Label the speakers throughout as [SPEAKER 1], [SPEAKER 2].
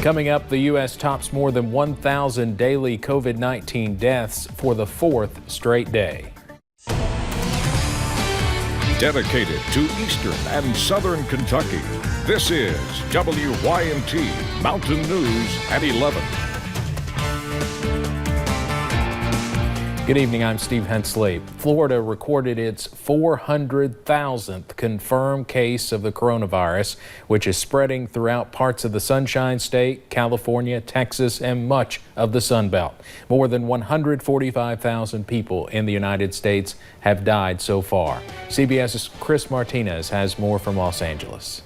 [SPEAKER 1] Coming up, the U.S. tops more than 1,000 daily COVID-19 deaths for the fourth straight day.
[SPEAKER 2] Dedicated to Eastern and Southern Kentucky, this is WYMT Mountain News at 11.
[SPEAKER 1] Good evening, I'm Steve Hensley. Florida recorded its 400,000th confirmed case of the coronavirus, which is spreading throughout parts of the Sunshine State, California, Texas, and much of the Sun Belt. More than 145,000 people in the United States have died so far. CBS's Chris Martinez has more from Los Angeles.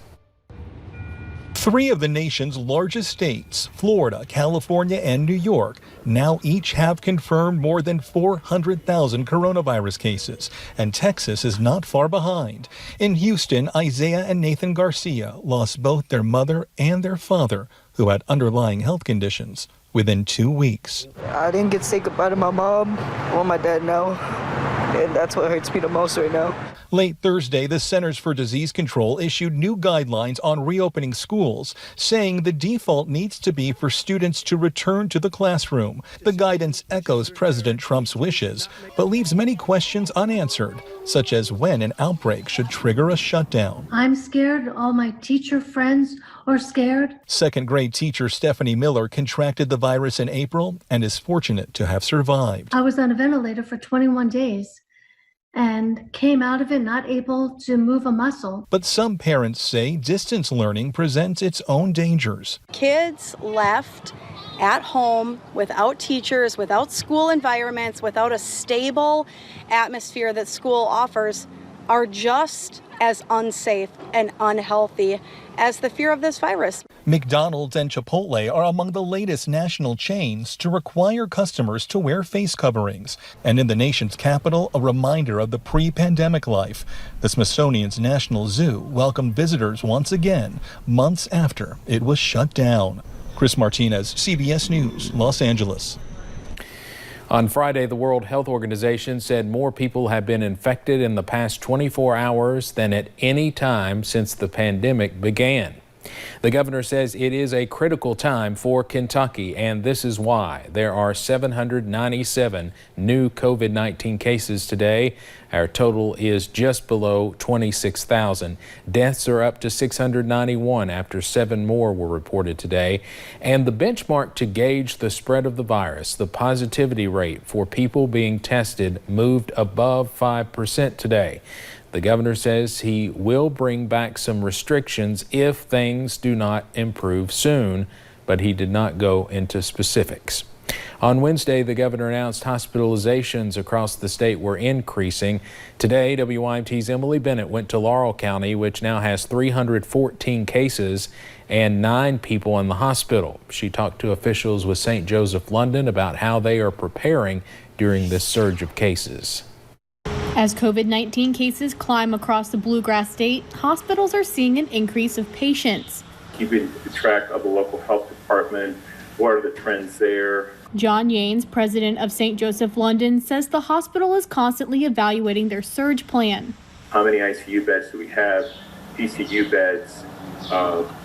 [SPEAKER 3] Three of the nation's largest states, Florida, California, and New York, now each have confirmed more than 400,000 coronavirus cases, and Texas is not far behind. In Houston, Isaiah and Nathan Garcia lost both their mother and their father, who had underlying health conditions, within 2 weeks.
[SPEAKER 4] I didn't get to say goodbye to my mom or my dad now, and that's what hurts me the most right now.
[SPEAKER 3] Late Thursday, the Centers for Disease Control issued new guidelines on reopening schools, saying the default needs to be for students to return to the classroom. The guidance echoes President Trump's wishes, but leaves many questions unanswered, such as when an outbreak should trigger a shutdown.
[SPEAKER 5] I'm scared. All my teacher friends are scared.
[SPEAKER 3] Second-grade teacher Stephanie Miller contracted the virus in April and is fortunate to have survived.
[SPEAKER 5] I was on a ventilator for 21 days. And came out of it not able to move a muscle.
[SPEAKER 3] But some parents say distance learning presents its own dangers.
[SPEAKER 6] Kids left at home without teachers, without school environments, without a stable atmosphere that school offers are just as unsafe and unhealthy as the fear of this virus.
[SPEAKER 3] McDonald's and Chipotle are among the latest national chains to require customers to wear face coverings. And in the nation's capital, a reminder of the pre-pandemic life. The Smithsonian's National Zoo welcomed visitors once again, months after it was shut down. Chris Martinez, CBS News, Los Angeles.
[SPEAKER 1] On Friday, the World Health Organization said more people have been infected in the past 24 hours than at any time since the pandemic began. The governor says it is a critical time for Kentucky, and this is why. There are 797 new COVID-19 cases today. Our total is just below 26,000. Deaths are up to 691 after 7 more were reported today. And the benchmark to gauge the spread of the virus, the positivity rate for people being tested, moved above 5% today. The governor says he will bring back some restrictions if things do not improve soon, but he did not go into specifics. On Wednesday, the governor announced hospitalizations across the state were increasing. Today, WYMT's Emily Bennett went to Laurel County, which now has 314 cases and 9 people in the hospital. She talked to officials with St. Joseph London about how they are preparing during this surge of cases.
[SPEAKER 7] As COVID-19 cases climb across the Bluegrass State, hospitals are seeing an increase of patients.
[SPEAKER 8] Keeping track of the local health department, what are the trends there?
[SPEAKER 7] John Yanes, president of St. Joseph London, says the hospital is constantly evaluating their surge plan.
[SPEAKER 8] How many ICU beds do we have? PCU beds,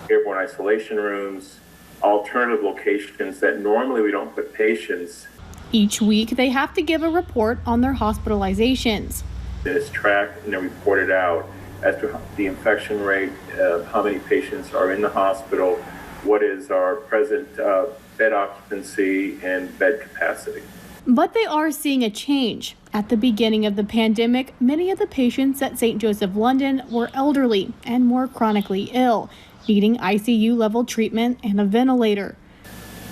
[SPEAKER 8] airborne isolation rooms, alternative locations that normally we don't put patients.
[SPEAKER 7] Each week, they have to give a report on their hospitalizations.
[SPEAKER 8] It's tracked and then reported out as to the infection rate, how many patients are in the hospital, what is our present bed occupancy and bed capacity.
[SPEAKER 7] But they are seeing a change. At the beginning of the pandemic, many of the patients at St. Joseph London were elderly and more chronically ill, needing ICU-level treatment and a ventilator.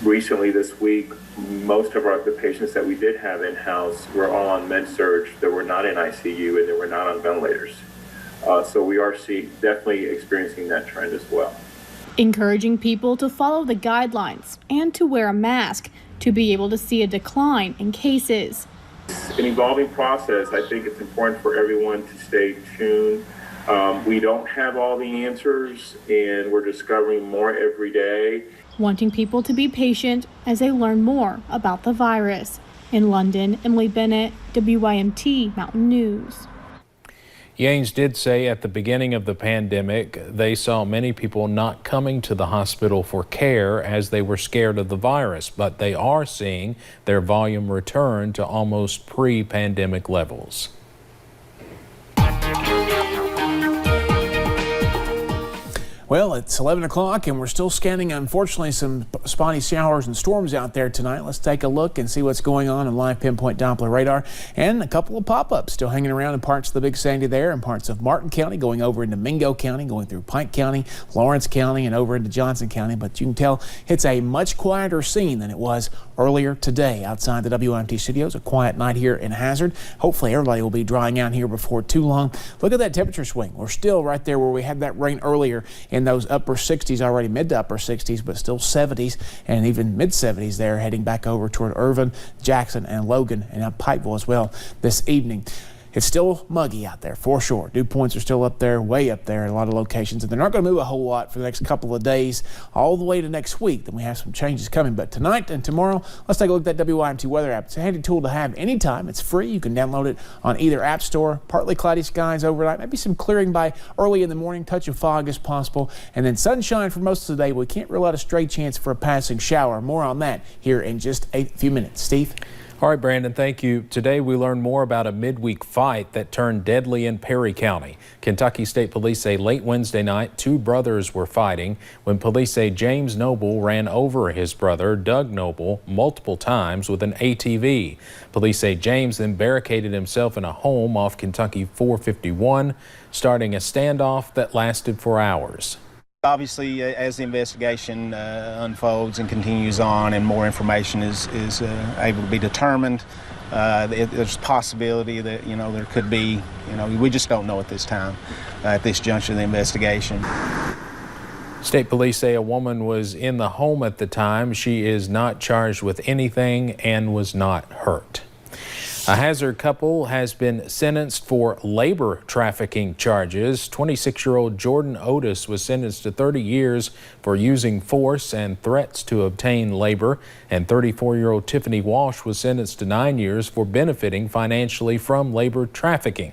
[SPEAKER 8] Recently this week, most of the patients that we did have in-house were all on med-surg that were not in ICU and they were not on ventilators. So we are definitely experiencing that trend as well.
[SPEAKER 7] Encouraging people to follow the guidelines and to wear a mask to be able to see a decline in cases.
[SPEAKER 8] It's an evolving process. I think it's important for everyone to stay tuned. We don't have all the answers and we're discovering more every day.
[SPEAKER 7] Wanting people to be patient as they learn more about the virus. In London, Emily Bennett, WYMT Mountain News.
[SPEAKER 1] Yanes did say at the beginning of the pandemic, they saw many people not coming to the hospital for care as they were scared of the virus, but they are seeing their volume return to almost pre-pandemic levels.
[SPEAKER 9] Well, it's 11 o'clock and we're still scanning, unfortunately, some spotty showers and storms out there tonight. Let's take a look and see what's going on in live pinpoint Doppler radar, and a couple of pop-ups still hanging around in parts of the Big Sandy there, and parts of Martin County, going over into Mingo County, going through Pike County, Lawrence County, and over into Johnson County. But you can tell it's a much quieter scene than it was earlier today outside the WYMT studios. A quiet night here in Hazard. Hopefully everybody will be drying out here before too long. Look at that temperature swing. We're still right there where we had that rain earlier in those upper 60s already, mid to upper 60s, but still 70s and even mid 70s there, heading back over toward Irvin, Jackson, and Logan, and up Pikeville as well this evening. It's still muggy out there for sure. Dew points are still up there, way up there in a lot of locations, and they're not going to move a whole lot for the next couple of days, all the way to next week. Then we have some changes coming. But tonight and tomorrow, let's take a look at that WYMT weather app. It's a handy tool to have anytime. It's free. You can download it on either app store. Partly cloudy skies overnight, maybe some clearing by early in the morning, touch of fog as possible, and then sunshine for most of the day. We can't rule out a stray chance for a passing shower. More on that here in just a few minutes. Steve?
[SPEAKER 1] All right, Brandon, thank you. Today we learned more about a midweek fight that turned deadly in Perry County. Kentucky State Police say late Wednesday night, two brothers were fighting when police say James Noble ran over his brother, Doug Noble, multiple times with an ATV. Police say James then barricaded himself in a home off Kentucky 451, starting a standoff that lasted for hours.
[SPEAKER 10] Obviously, as the investigation unfolds and continues on and more information is able to be determined, there's a possibility that, there could be, we just don't know at this time, at this juncture of the investigation.
[SPEAKER 1] State police say a woman was in the home at the time. She is not charged with anything and was not hurt. A Hazard couple has been sentenced for labor trafficking charges. 26-year-old Jordan Otis was sentenced to 30 years for using force and threats to obtain labor, and 34-year-old Tiffany Walsh was sentenced to 9 years for benefiting financially from labor trafficking.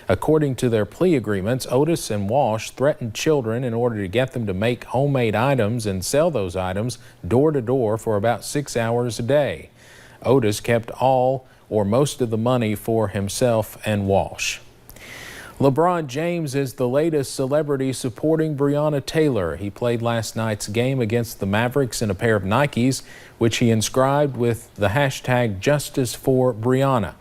[SPEAKER 1] According to their plea agreements, Otis and Walsh threatened children in order to get them to make homemade items and sell those items door to door for about 6 hours a day. Otis kept all or most of the money for himself and Walsh. LeBron James is the latest celebrity supporting Breonna Taylor. He played last night's game against the Mavericks in a pair of Nikes, which he inscribed with the hashtag Justice for Breonna.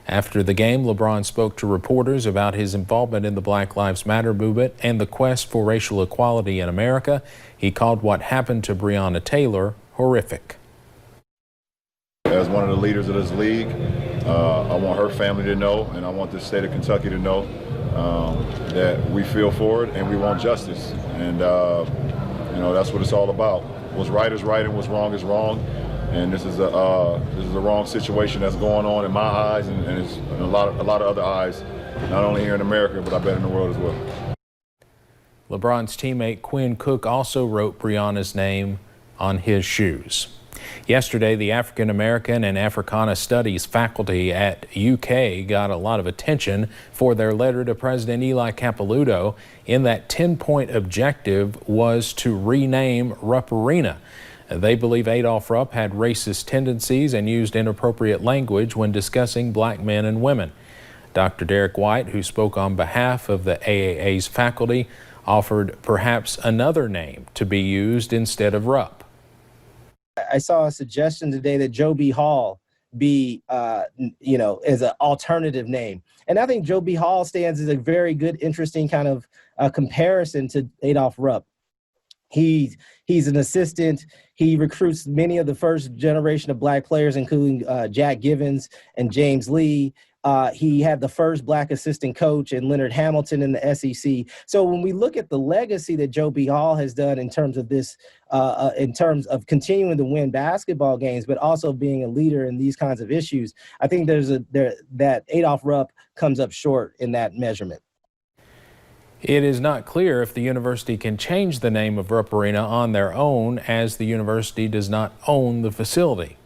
[SPEAKER 1] After the game, LeBron spoke to reporters about his involvement in the Black Lives Matter movement and the quest for racial equality in America. He called what happened to Breonna Taylor horrific.
[SPEAKER 11] As one of the leaders of this league, I want her family to know, and I want the state of Kentucky to know that we feel for it and we want justice. And that's what it's all about. What's right is right and what's wrong is wrong. And this is a wrong situation that's going on in my eyes and it's in a lot of other eyes, not only here in America, but I bet in the world as well.
[SPEAKER 1] LeBron's teammate Quinn Cook also wrote Breonna's name on his shoes. Yesterday, the African American and Africana Studies faculty at UK got a lot of attention for their letter to President Eli Capilouto. In that 10-point objective was to rename Rupp Arena. They believe Adolph Rupp had racist tendencies and used inappropriate language when discussing black men and women. Dr. Derek White, who spoke on behalf of the AAA's faculty, offered perhaps another name to be used instead of Rupp.
[SPEAKER 12] I saw a suggestion today that Joe B. Hall be, as an alternative name. And I think Joe B. Hall stands as a very good, interesting kind of comparison to Adolph Rupp. He's an assistant. He recruits many of the first generation of black players, including Jack Givens and James Lee. He had the first black assistant coach in Leonard Hamilton in the SEC. So when we look at the legacy that Joe B. Hall has done in terms of this, in terms of continuing to win basketball games, but also being a leader in these kinds of issues, I think that Adolph Rupp comes up short in that measurement.
[SPEAKER 1] It is not clear if the university can change the name of Rupp Arena on their own, as the university does not own the facility.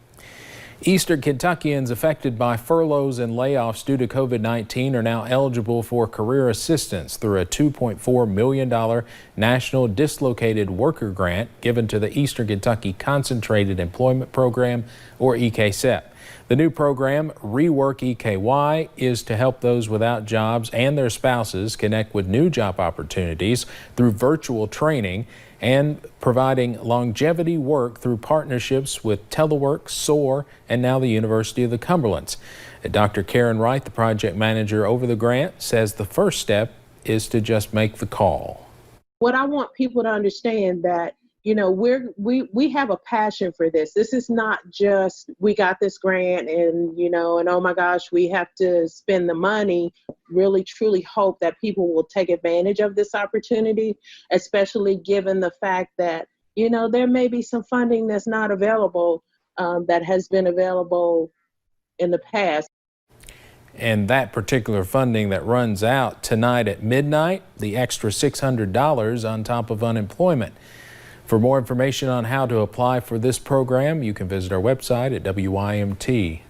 [SPEAKER 1] Eastern Kentuckians affected by furloughs and layoffs due to COVID-19 are now eligible for career assistance through a $2.4 million National Dislocated Worker Grant given to the Eastern Kentucky Concentrated Employment Program, or EKCEP. The new program, Rework EKY, is to help those without jobs and their spouses connect with new job opportunities through virtual training and providing longevity work through partnerships with Telework, SOAR, and now the University of the Cumberlands. Dr. Karen Wright, the project manager over the grant, says the first step is to just make the call.
[SPEAKER 13] What I want people to understand that, you know, we have a passion for this. This is not just we got this grant and, you know, and oh my gosh, we have to spend the money. Really, truly hope that people will take advantage of this opportunity, especially given the fact that, you know, there may be some funding that's not available that has been available in the past.
[SPEAKER 1] And that particular funding that runs out tonight at midnight, the extra $600 on top of unemployment. For more information on how to apply for this program, you can visit our website at WYMT.com.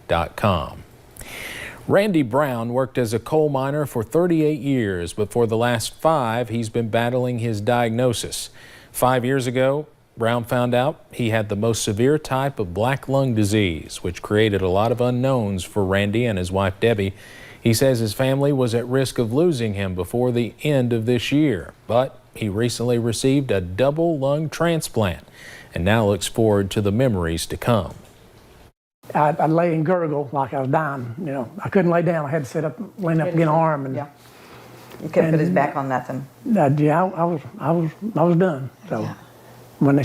[SPEAKER 1] Randy Brown worked as a coal miner for 38 years, but for the last 5, he's been battling his diagnosis. 5 years ago, Brown found out he had the most severe type of black lung disease, which created a lot of unknowns for Randy and his wife Debbie. He says his family was at risk of losing him before the end of this year, but he recently received a double lung transplant and now looks forward to the memories to come.
[SPEAKER 14] I'd lay and gurgle like I was dying. You know, I couldn't lay down. I had to sit up, lean up against an arm, and
[SPEAKER 15] yeah, you couldn't put his back on nothing.
[SPEAKER 14] Yeah, I was done. So yeah. When I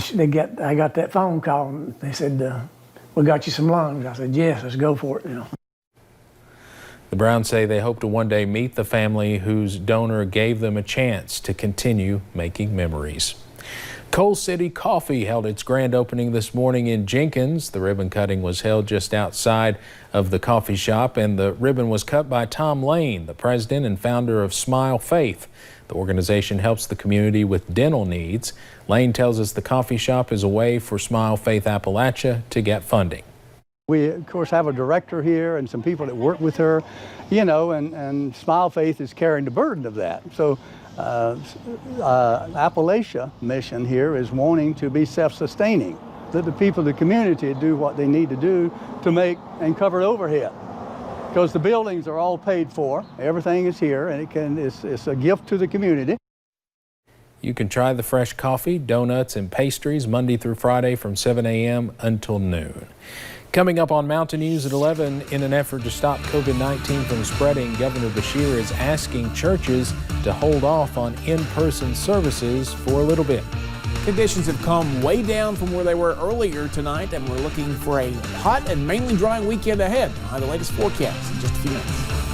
[SPEAKER 14] got that phone call, and they said, "We got you some lungs." I said, "Yes, let's go for it." You know.
[SPEAKER 1] The Browns say they hope to one day meet the family whose donor gave them a chance to continue making memories. Coal City Coffee held its grand opening this morning in Jenkins. The ribbon cutting was held just outside of the coffee shop, and the ribbon was cut by Tom Lane, the president and founder of Smile Faith. The organization helps the community with dental needs. Lane tells us the coffee shop is a way for Smile Faith Appalachia to get funding.
[SPEAKER 16] We, of course, have a director here and some people that work with her, you know, and Smile Faith is carrying the burden of that. So Appalachia mission here is wanting to be self-sustaining, that the people of the community do what they need to do to make and cover overhead. Because the buildings are all paid for, everything is here, and it's a gift to the community.
[SPEAKER 1] You can try the fresh coffee, donuts, and pastries Monday through Friday from 7 a.m. until noon. Coming up on Mountain News at 11, in an effort to stop COVID-19 from spreading, Governor Beshear is asking churches to hold off on in-person services for a little bit.
[SPEAKER 9] Conditions have come way down from where they were earlier tonight, and we're looking for a hot and mainly dry weekend ahead. I'll have the latest forecast in just a few minutes.